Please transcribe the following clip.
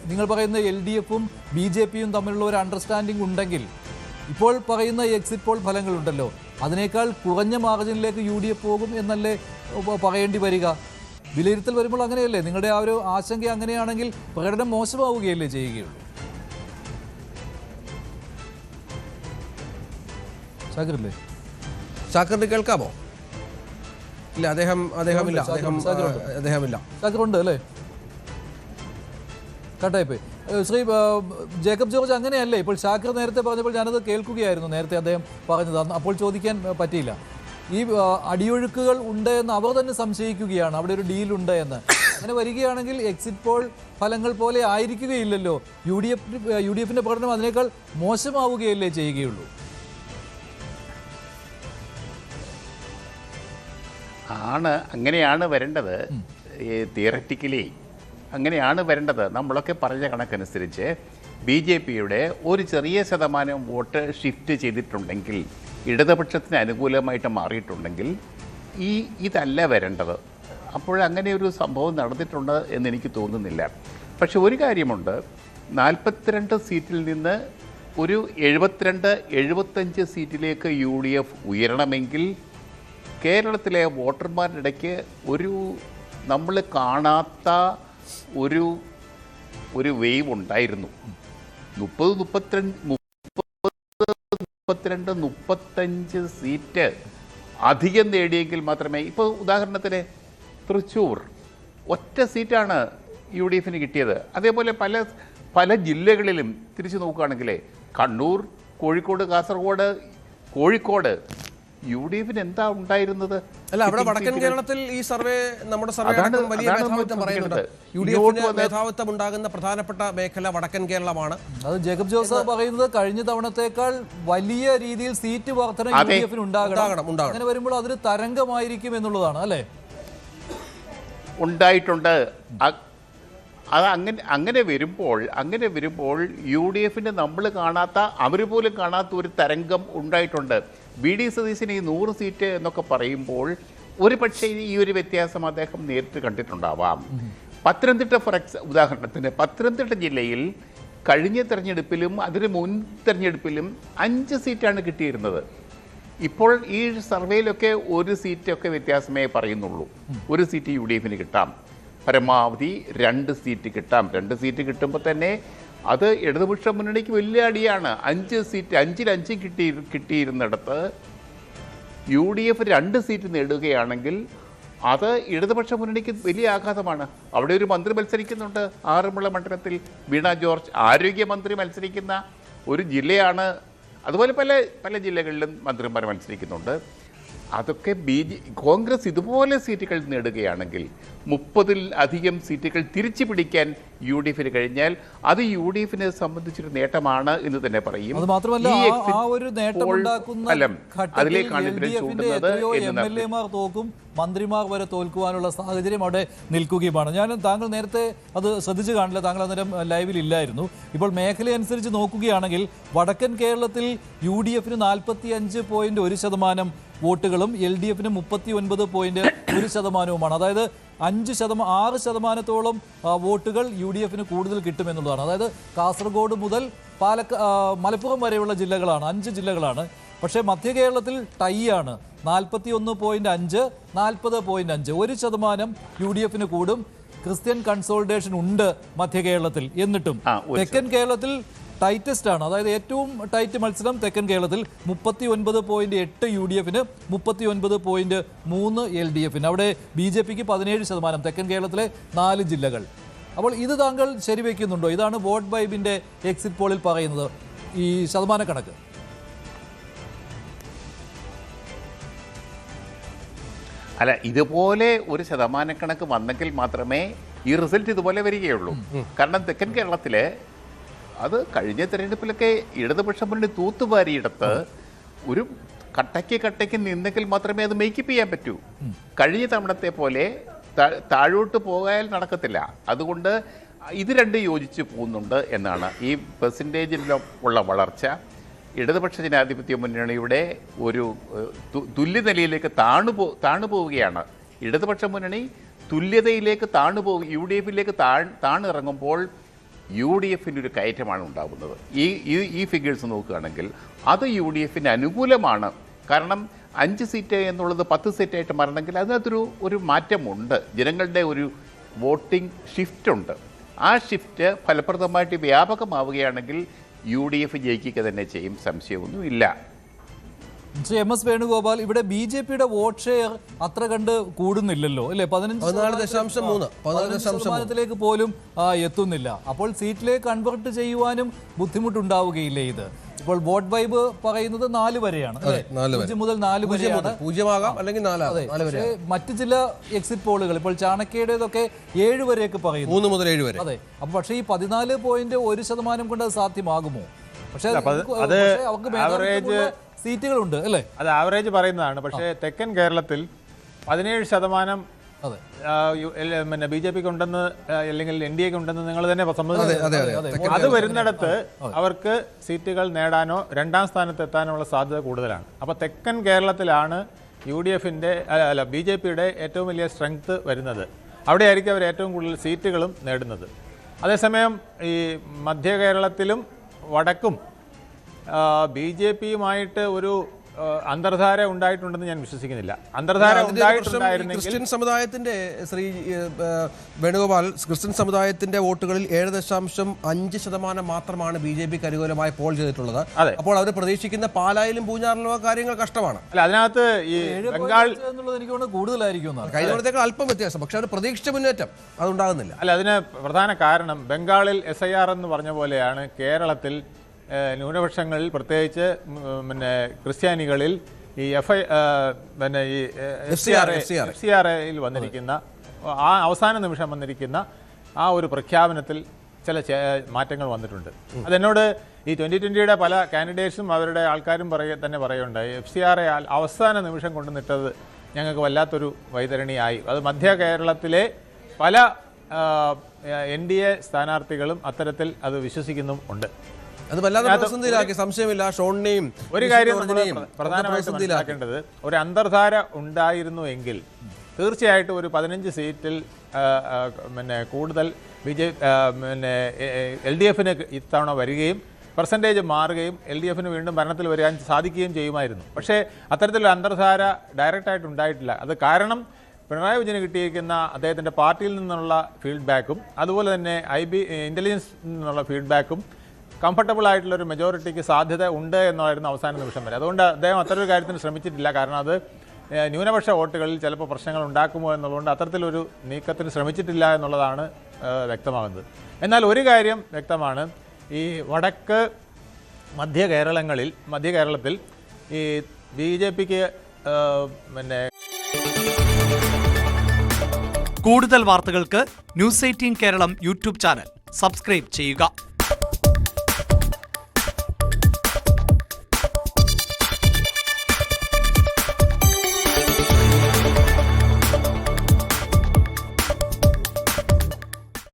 നിങ്ങൾ പറയുന്ന LDF-ഉം BJP-യും തമ്മിലുള്ള ഒരു അണ്ടർസ്റ്റാൻഡിംഗ് ഉണ്ടെങ്കിൽ ഇപ്പോൾ പറയുന്ന എക്സിറ്റ് പോൾ ഫലങ്ങളുണ്ടല്ലോ, അതിനേക്കാൾ കുറഞ്ഞ മാർജിനിലേക്ക് UDF പോകും എന്നല്ലേ പറയേണ്ടി വരിക? വിലയിരുത്തൽ വരുമ്പോൾ അങ്ങനെയല്ലേ? നിങ്ങളുടെ ആ ഒരു ആശങ്ക അങ്ങനെയാണെങ്കിൽ പ്രകടനം മോശമാവുകയല്ലേ ചെയ്യുകയുള്ളൂ? ഷാക്കിറില്ലേ? ഷാക്കിറിന് കേൾക്കാമോ? ഇല്ല, അദ്ദേഹമില്ല. ഷാക്കിറുണ്ട് അല്ലേ? കട്ടായിപ്പോയി. ശ്രീ ജേക്കബ് ജോർജ്, അങ്ങനെയല്ലേ? ഇപ്പോൾ ഷാക്കിർ നേരത്തെ പറഞ്ഞപ്പോൾ ഞാനത് കേൾക്കുകയായിരുന്നു, നേരത്തെ അദ്ദേഹം പറഞ്ഞത്. അപ്പോൾ ചോദിക്കാൻ പറ്റിയില്ല. ഈ അടിയൊഴുക്കുകൾ ഉണ്ട് എന്ന് അവർ തന്നെ സംശയിക്കുകയാണ്, അവിടെ ഒരു ഡീലുണ്ട് എന്ന്. അങ്ങനെ വരികയാണെങ്കിൽ എക്സിറ്റ് പോൾ ഫലങ്ങൾ പോലെ ആയിരിക്കുകയില്ലല്ലോ. UDF-ന്റെ പ്രകടനം അതിനേക്കാൾ മോശമാവുകയല്ലേ ചെയ്യുകയുള്ളൂ? അങ്ങനെയാണ് വരേണ്ടത്. തിയററ്റിക്കലി അങ്ങനെയാണ് വരേണ്ടത്. നമ്മളൊക്കെ പറഞ്ഞ കണക്കനുസരിച്ച് BJP-യുടെ ഒരു ചെറിയ ശതമാനം വോട്ട് ഷിഫ്റ്റ് ചെയ്തിട്ടുണ്ടെങ്കിൽ, ഇടതുപക്ഷത്തിന് അനുകൂലമായിട്ട് മാറിയിട്ടുണ്ടെങ്കിൽ ഇതല്ല വരേണ്ടത്. അപ്പോഴങ്ങനെ ഒരു സംഭവം നടന്നിട്ടുണ്ട് എന്നെനിക്ക് തോന്നുന്നില്ല. പക്ഷെ ഒരു കാര്യമുണ്ട്, 42 സീറ്റിൽ നിന്ന് ഒരു 72-75 സീറ്റിലേക്ക് UDF ഉയരണമെങ്കിൽ കേരളത്തിലെ വോട്ടർമാരുടെ ഇടയ്ക്ക് നമ്മൾ കാണാത്ത ഒരു വേവ് ഉണ്ടായിരുന്നു. 32-35 സീറ്റ് അധികം നേടിയെങ്കിൽ മാത്രമേ. ഇപ്പോൾ ഉദാഹരണത്തിന് തൃശ്ശൂർ ഒറ്റ സീറ്റാണ് UDF-ന് കിട്ടിയത്. അതേപോലെ പല ജില്ലകളിലും തിരിച്ചു നോക്കുകയാണെങ്കിൽ കണ്ണൂർ, കോഴിക്കോട്, കാസർഗോഡ്, കോഴിക്കോട് UDF-ന് എന്താ ഉണ്ടായിരുന്നത്? അല്ല, അവിടെ വടക്കൻ കേരളത്തിൽ ഈ നമ്മുടെ സർവേ വലിയ മേധാവിത്വം പറയുന്നുണ്ട്. UDF-ന് മേധാവിത്വം ഉണ്ടാകുന്ന പ്രധാനപ്പെട്ട മേഖല വടക്കൻ കേരളമാണ്. അത് ജേക്കബ് ജോസ് പറയുന്നത് കഴിഞ്ഞ തവണത്തേക്കാൾ വലിയ രീതിയിൽ സീറ്റ് വർധന UDF-ന് ഉണ്ടാകണം. അങ്ങനെ വരുമ്പോൾ അതൊരു തരംഗമായിരിക്കും എന്നുള്ളതാണ് അല്ലേ? ഉണ്ടായിട്ടുണ്ട്. അത് അങ്ങനെ വരുമ്പോൾ UDF-ന് നമ്മൾ കാണാത്ത, അവർ പോലും കാണാത്ത ഒരു തരംഗം ഉണ്ടായിട്ടുണ്ട്. BD സതീശന് ഈ 100 സീറ്റ് എന്നൊക്കെ പറയുമ്പോൾ ഒരു പക്ഷേ ഈ ഒരു വ്യത്യാസം അദ്ദേഹം നേരിട്ട് കണ്ടിട്ടുണ്ടാവാം. പത്തനംതിട്ട ഉദാഹരണത്തിന് പത്തനംതിട്ട ജില്ലയിൽ കഴിഞ്ഞ തെരഞ്ഞെടുപ്പിലും അതിന് മുൻ തെരഞ്ഞെടുപ്പിലും 5 സീറ്റാണ് കിട്ടിയിരുന്നത്. ഇപ്പോൾ ഈ സർവേയിലൊക്കെ 1 സീറ്റൊക്കെ വ്യത്യാസമേ പറയുന്നുള്ളൂ. 1 സീറ്റ് UDF-ന് കിട്ടാം, പരമാവധി 2 സീറ്റ് കിട്ടാം. 2 സീറ്റ് കിട്ടുമ്പോൾ തന്നെ അത് ഇടതുപക്ഷ മുന്നണിക്ക് വലിയ അടിയാണ്. 5 സീറ്റ് 5-5 കിട്ടിയിരുന്നിടത്ത് UDF 2 സീറ്റ് നേടുകയാണെങ്കിൽ അത് ഇടതുപക്ഷ മുന്നണിക്ക് വലിയ ആഘാതമാണ്. അവിടെ ഒരു മന്ത്രി മത്സരിക്കുന്നുണ്ട്, ആറന്മുള മണ്ഡലത്തിൽ വീണ ജോർജ്, ആരോഗ്യമന്ത്രി മത്സരിക്കുന്ന ഒരു ജില്ലയാണ്. അതുപോലെ പല ജില്ലകളിലും മന്ത്രിമാർ മത്സരിക്കുന്നുണ്ട്. അതൊക്കെ കോൺഗ്രസ് ഇതുപോലെ സീറ്റുകൾ നേടുകയാണെങ്കിൽ 30-ൽ-അധികം സീറ്റുകൾ തിരിച്ചു പിടിക്കാൻ UDF-ന് കഴിഞ്ഞാൽ അത് UDF-നെ സംബന്ധിച്ചൊരു നേട്ടമാണ് എന്ന് തന്നെ പറയും. അത് മാത്രമല്ല, ആ ഒരു നേട്ടമുണ്ടാക്കുന്ന MLA-മാർ തോക്കും, മന്ത്രിമാർ വരെ തോൽക്കുവാനുള്ള സാഹചര്യം അവിടെ നിൽക്കുകയുമാണ്. താങ്കൾ നേരത്തെ അത് ശ്രദ്ധിച്ചു കാണില്ല, താങ്കൾ അന്നേരം ലൈവിൽ ഇല്ലായിരുന്നു. ഇപ്പോൾ മേഖല അനുസരിച്ച് നോക്കുകയാണെങ്കിൽ വടക്കൻ കേരളത്തിൽ UDF-ന് 45.1% വോട്ടുകളും LDF-ന് 39.1%. അതായത് 6% വോട്ടുകൾ UDF-ന് കൂടുതൽ കിട്ടുമെന്നുള്ളതാണ്. അതായത് കാസർഗോഡ് മുതൽ മലപ്പുറം വരെയുള്ള ജില്ലകളാണ്, 5 ജില്ലകളാണ്. പക്ഷേ മധ്യ കേരളത്തിൽ ടൈ ആണ്, 41.5, 40.5. 1% UDF-ന് കൂടും. ക്രിസ്ത്യൻ കൺസോളിഡേഷൻ ഉണ്ട് മധ്യ കേരളത്തിൽ. എന്നിട്ടും തെക്കൻ കേരളത്തിൽ ടൈറ്റസ്റ്റ് ആണ്. അതായത് ഏറ്റവും ടൈറ്റ് മത്സരം തെക്കൻ കേരളത്തിൽ 39.8 UDF-ന്, 39.3 LDF-ന്. അവിടെ BJP-ക്ക് 17%, തെക്കൻ കേരളത്തിലെ 4 ജില്ലകൾ. അപ്പോൾ ഇത് താങ്കൾ ശരിവെക്കുന്നുണ്ടോ? ഇതാണ് വോട്ട് വൈബിന്റെ എക്സിറ്റ് പോളിൽ പറയുന്നത്, ഈ ശതമാനക്കണക്ക്. അല്ല, ഇതുപോലെ ഒരു ശതമാനക്കണക്ക് വന്നെങ്കിൽ മാത്രമേ ഈ റിസൾട്ട് ഇതുപോലെ വരികയുള്ളൂ. കാരണം തെക്കൻ കേരളത്തിലെ അത് കഴിഞ്ഞ തെരഞ്ഞെടുപ്പിലൊക്കെ ഇടതുപക്ഷ മുന്നണി തൂത്തുവാരിയിടത്ത് ഒരു കട്ടയ്ക്ക് നിന്നെങ്കിൽ മാത്രമേ അത് മേക്കപ്പ് ചെയ്യാൻ പറ്റൂ. കഴിഞ്ഞ തവണത്തെ പോലെ താഴോട്ട് പോകാൻ നടക്കത്തില്ല. അതുകൊണ്ട് ഇത് രണ്ടും യോജിച്ച് പോകുന്നുണ്ട് എന്നാണ്. ഈ പെർസെൻറ്റേജിലുള്ള വളർച്ച ഇടതുപക്ഷ ജനാധിപത്യ മുന്നണിയുടെ ഒരു തുല്യനിലയിലേക്ക് താണു പോവുകയാണ്. ഇടതുപക്ഷ മുന്നണി തുല്യതയിലേക്ക് താണുപോകും, യു ഡി എഫിലേക്ക് താണിറങ്ങുമ്പോൾ യു ഡി എഫിൻ്റെ ഒരു കയറ്റമാണ് ഉണ്ടാകുന്നത്. ഈ ഫിഗേഴ്സ് നോക്കുകയാണെങ്കിൽ അത് യു ഡി എഫിന് അനുകൂലമാണ്. കാരണം 5 സീറ്റ് എന്നുള്ളത് 10 സീറ്റായിട്ട് മാറണമെങ്കിൽ അതിനകത്തൊരു മാറ്റമുണ്ട്. ജനങ്ങളുടെ ഒരു വോട്ടിംഗ് ഷിഫ്റ്റുണ്ട്. ആ ഷിഫ്റ്റ് ഫലപ്രദമായിട്ട് വ്യാപകമാവുകയാണെങ്കിൽ യു ഡി എഫ് ജയിക്കുക തന്നെ ചെയ്യും, സംശയമൊന്നുമില്ല. MS വേണുഗോപാൽ, ഇവിടെ BJPയുടെ വോട്ട് ഷെയർ അത്ര കണ്ട് കൂടുന്നില്ലല്ലോ അല്ലേ? 14.3% പോലും എത്തുന്നില്ല. അപ്പോൾ സീറ്റിലേക്ക് കൺവെർട്ട് ചെയ്യുവാനും ബുദ്ധിമുട്ടുണ്ടാവുകയില്ലേ ഇത്? ഇപ്പോൾ വോട്ട് വൈബ് പറയുന്നത് 4 വരെയാണ്, 0 മുതൽ 4 വരെയാണ്. 0 അല്ലെങ്കിൽ 4 മറ്റ് ചില എക്സിറ്റ് പോളുകൾ ഇപ്പോൾ ചാണക്യയുടേതൊക്കെ 7 വരെയൊക്കെ പറയുന്നു, 3 മുതൽ 7 വരെ. അതെ. അപ്പൊ പക്ഷേ ഈ 14.1% കൊണ്ട് അത് സാധ്യമാകുമോ? പക്ഷേ അവർക്ക് സീറ്റുകളുണ്ട് അല്ലേ? അത് ആവറേജ് പറയുന്നതാണ്. പക്ഷേ തെക്കൻ കേരളത്തിൽ 17% പിന്നെ BJPക്ക് ഉണ്ടെന്ന് അല്ലെങ്കിൽ NDAക്ക് ഉണ്ടെന്ന് നിങ്ങൾ തന്നെ സമ്മതിച്ചു. അത് വരുന്നിടത്ത് അവർക്ക് സീറ്റുകൾ നേടാനോ 2ാം സ്ഥാനത്ത് എത്താനുള്ള സാധ്യത കൂടുതലാണ്. അപ്പോൾ തെക്കൻ കേരളത്തിലാണ് UDFന്റെ BJPയുടെ ഏറ്റവും വലിയ സ്ട്രെങ്ത് വരുന്നത്. അവിടെയായിരിക്കും അവർ ഏറ്റവും കൂടുതൽ സീറ്റുകളും നേടുന്നത്. അതേസമയം ഈ മധ്യ കേരളത്തിലും വടക്കും BJPയുമായിട്ട് ഒരു അന്തർധാര ഉണ്ടായിട്ടുണ്ടെന്ന് ഞാൻ വിശ്വസിക്കുന്നില്ല. അന്തർധാര ഉണ്ടായിട്ടുണ്ടായിരുന്നെങ്കിൽ ക്രിസ്ത്യൻ സമുദായത്തിന്റെ വേണുഗോപാൽ, ക്രിസ്ത്യൻ സമുദായത്തിന്റെ വോട്ടുകളിൽ 7.5% മാത്രമാണ് BJPക്ക് അനുകൂലമായി പോൾ ചെയ്തിട്ടുള്ളത്. അപ്പോൾ അവർ പ്രതീക്ഷിക്കുന്ന പാലായിലും പൂഞ്ഞാറിലും കാര്യങ്ങൾ കഷ്ടമാണ്. അല്ല, അതിനകത്ത് ഈ ബംഗാൾ എന്നുള്ളത് എനിക്ക് തോന്നുന്നു കൂടുതലായിരിക്കും. കഴിഞ്ഞ തവണത്തേക്കാൾ അല്പം വ്യത്യാസം, പക്ഷെ അവർ പ്രതീക്ഷിച്ച മുന്നേറ്റം അതുണ്ടാകുന്നില്ല. അല്ല, അതിന് പ്രധാന കാരണം ബംഗാളിൽ SIR എന്ന് പറഞ്ഞ പോലെയാണ് കേരളത്തിൽ ന്യൂനപക്ഷങ്ങളിൽ പ്രത്യേകിച്ച് പിന്നെ ക്രിസ്ത്യാനികളിൽ ഈ FCRAയിൽ വന്നിരിക്കുന്ന ആ അവസാന നിമിഷം വന്നിരിക്കുന്ന ആ ഒരു പ്രഖ്യാപനത്തിൽ ചില മാറ്റങ്ങൾ വന്നിട്ടുണ്ട്. അതെന്നോട് ഈ 2020യുടെ പല കാൻഡിഡേറ്റ്സും അവരുടെ ആൾക്കാരും തന്നെ പറയുണ്ടായി. FCRA അവസാന നിമിഷം കൊണ്ടുവന്നിട്ടത് ഞങ്ങൾക്ക് വല്ലാത്തൊരു വൈതരണിയായി. അത് മധ്യ കേരളത്തിലെ പല NDA സ്ഥാനാർത്ഥികളും അത്തരത്തിൽ അത് വിശ്വസിക്കുന്നും ഉണ്ട്. അത് വല്ലാതെ പ്രതിസന്ധിയിലാക്കി, സംശയമില്ല. ഷോണിനെയും ഒരു കാര്യം പ്രധാനമായിട്ടും മനസ്സിലാക്കേണ്ടത്, ഒരു അന്തർധാര ഉണ്ടായിരുന്നു എങ്കിൽ തീർച്ചയായിട്ടും ഒരു 15 സീറ്റിൽ പിന്നെ കൂടുതൽ LDFന് ഇത്തവണ വരികയും പെർസെൻറ്റേജ് മാറുകയും LDFന് വീണ്ടും ഭരണത്തിൽ വരാൻ സാധിക്കുകയും ചെയ്യുമായിരുന്നു. പക്ഷേ അത്തരത്തിലൊരു അന്തർധാര ഡയറക്റ്റായിട്ട് ഉണ്ടായിട്ടില്ല. അത് കാരണം പിണറായി വിജയന് കിട്ടിയിരിക്കുന്ന അദ്ദേഹത്തിൻ്റെ പാർട്ടിയിൽ നിന്നുള്ള ഫീഡ്ബാക്കും അതുപോലെ തന്നെ ഇൻ്റലിജൻസ് നിന്നുള്ള ഫീഡ്ബാക്കും കംഫർട്ടബിൾ ആയിട്ടുള്ളൊരു മെജോറിറ്റിക്ക് സാധ്യത ഉണ്ട് എന്നായിരുന്നു അവസാന നിമിഷം വരെ. അതുകൊണ്ട് അദ്ദേഹം അത്തരൊരു കാര്യത്തിന് ശ്രമിച്ചിട്ടില്ല. കാരണം അത് ന്യൂനപക്ഷ വോട്ടുകളിൽ ചിലപ്പോൾ പ്രശ്നങ്ങൾ ഉണ്ടാക്കുമോ എന്നുള്ളതുകൊണ്ട് അത്തരത്തിലൊരു നീക്കത്തിന് ശ്രമിച്ചിട്ടില്ല എന്നുള്ളതാണ് വ്യക്തമാകുന്നത്. എന്നാൽ ഒരു കാര്യം വ്യക്തമാണ്, ഈ വടക്ക് മധ്യ കേരളത്തിൽ ഈ BJPക്ക് പിന്നെ കൂടുതൽ വാർത്തകൾക്ക് News 18 Keralam YouTube channel subscribe ചെയ്യുക.